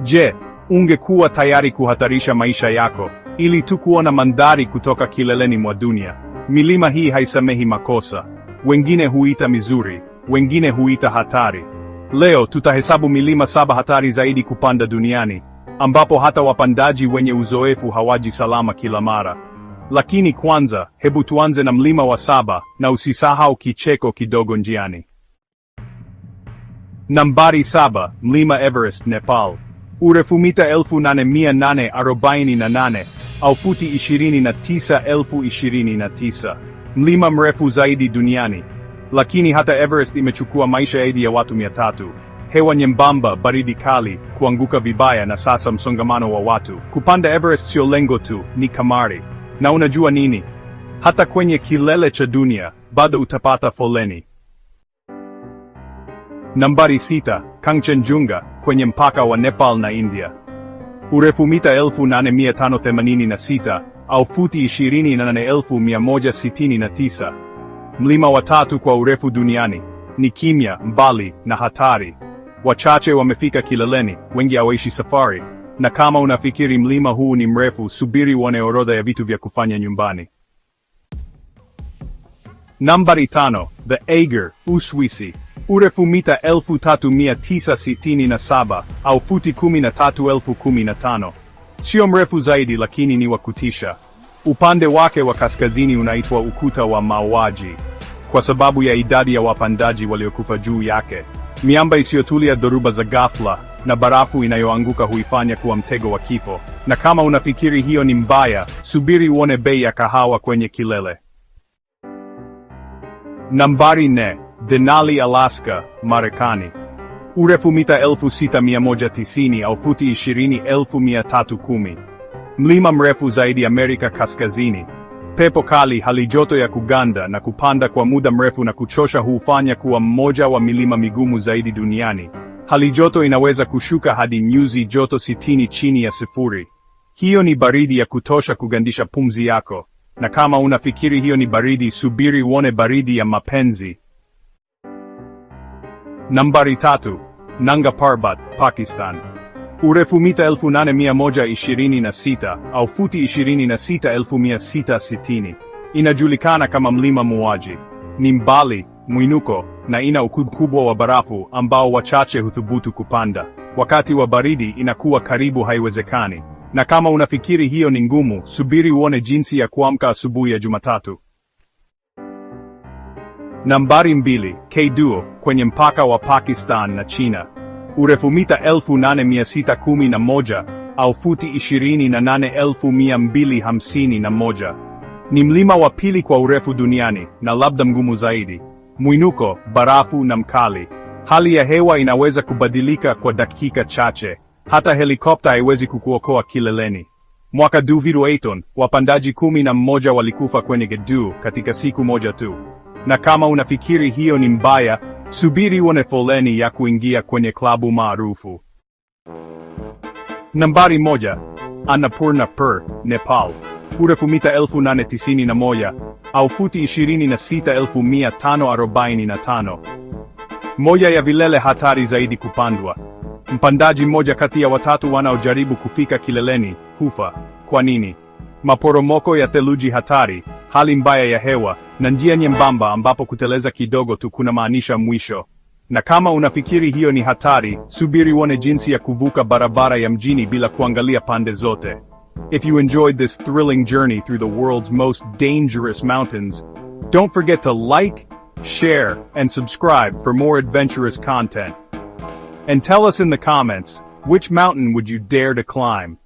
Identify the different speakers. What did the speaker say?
Speaker 1: Je, ungekuwa tayari kuhatarisha maisha yako ili tu kuona mandhari kutoka kileleni mwa dunia? Milima hii haisamehi makosa. Wengine huita mizuri, wengine huita hatari. Leo tutahesabu milima 7 hatari zaidi kupanda duniani, ambapo hata wapandaji wenye uzoefu hawaji salama kila mara. Lakini kwanza, hebu tuanze na mlima wa 7, na usisahau kicheko kidogo njiani. Nambari 7, Mlima Everest, Nepal. Urefu mita 8,848 au futi 29,029. Mlima mrefu zaidi duniani. Lakini hata Everest imechukua maisha zaidi ya watu 300. Hewa nyembamba, baridi kali, kuanguka vibaya na sasa msongamano wa watu. Kupanda Everest sio lengo tu, ni kamari. Na unajua nini? Hata kwenye kilele cha dunia, bado utapata foleni. Nambari 6, Kangchenjunga, kwenye mpaka wa Nepal na India. Urefu mita 8,586 au futi 28,169. Mlima wa 3 kwa urefu duniani. Ni kimya, mbali na hatari. Wachache wamefika kileleni, wengi hawaishi safari. Na kama unafikiri mlima huu ni mrefu, subiri uone orodha ya vitu vya kufanya nyumbani. Nambari 5, The Eiger, Uswisi. Urefu mita 3,967 au futi 13,015. Sio mrefu zaidi, lakini ni wa kutisha. Upande wake wa kaskazini unaitwa ukuta wa mauaji, kwa sababu ya idadi ya wapandaji waliokufa juu yake. Miamba isiyotulia, dhoruba za ghafla, na barafu inayoanguka huifanya kuwa mtego wa kifo. Na kama unafikiri hiyo ni mbaya, subiri uone bei ya kahawa kwenye kilele. Nambari 4, Denali, Alaska, Marekani. Urefu mita 6,190 au futi 20,310. Mlima mrefu zaidi Amerika Kaskazini. Pepo kali, hali joto ya kuganda na kupanda kwa muda mrefu na kuchosha huufanya kuwa mmoja wa milima migumu zaidi duniani. Hali joto inaweza kushuka hadi nyuzi joto 60 chini ya sifuri. Hiyo ni baridi ya kutosha kugandisha pumzi yako. Na kama unafikiri hiyo ni baridi, subiri uone baridi ya mapenzi. Nambari 3, Nanga Parbat, Pakistan. Urefu mita 8,126 au futi 26,660. Inajulikana kama mlima muuaji. Ni mbali, mwinuko, na ina ukubwa wa barafu ambao wachache huthubutu kupanda. Wakati wa baridi inakuwa karibu haiwezekani. Na kama unafikiri hiyo ni ngumu, subiri uone jinsi ya kuamka asubuhi ya Jumatatu. Nambari 2, Kaiduo, kwenye mpaka wa Pakistan na China. Urefu mita 8,611 au futi 28,251. Ni mlima wa pili kwa urefu duniani, na labda mgumu zaidi. Mwinuko, barafu na mkali. Hali ya hewa inaweza kubadilika kwa dakika chache. Hata helikopta haiwezi kukuokoa kileleni. Mwaka 2008, wapandaji 11 walikufa kwenye Kaiduo katika siku moja tu. Na kama unafikiri hiyo ni mbaya, subiri uone foleni ya kuingia kwenye klabu maarufu. Nambari 1, Annapurna Per, Nepal. Urefu mita 891 au futi 26,545. Moja ya vilele hatari zaidi kupandwa. Mpandaji mmoja kati ya 3 wanaojaribu kufika kileleni hufa. Kwa nini? Maporomoko ya theluji hatari, hali mbaya ya hewa, na njia nyembamba ambapo kuteleza kidogo tu kunamaanisha mwisho. Na kama unafikiri hiyo ni hatari, subiri uone jinsi ya kuvuka barabara ya mjini bila kuangalia pande zote. If you enjoyed this thrilling journey through the world's most dangerous mountains, don't forget to like, share, and subscribe for more adventurous content. And tell us in the comments, which mountain would you dare to climb?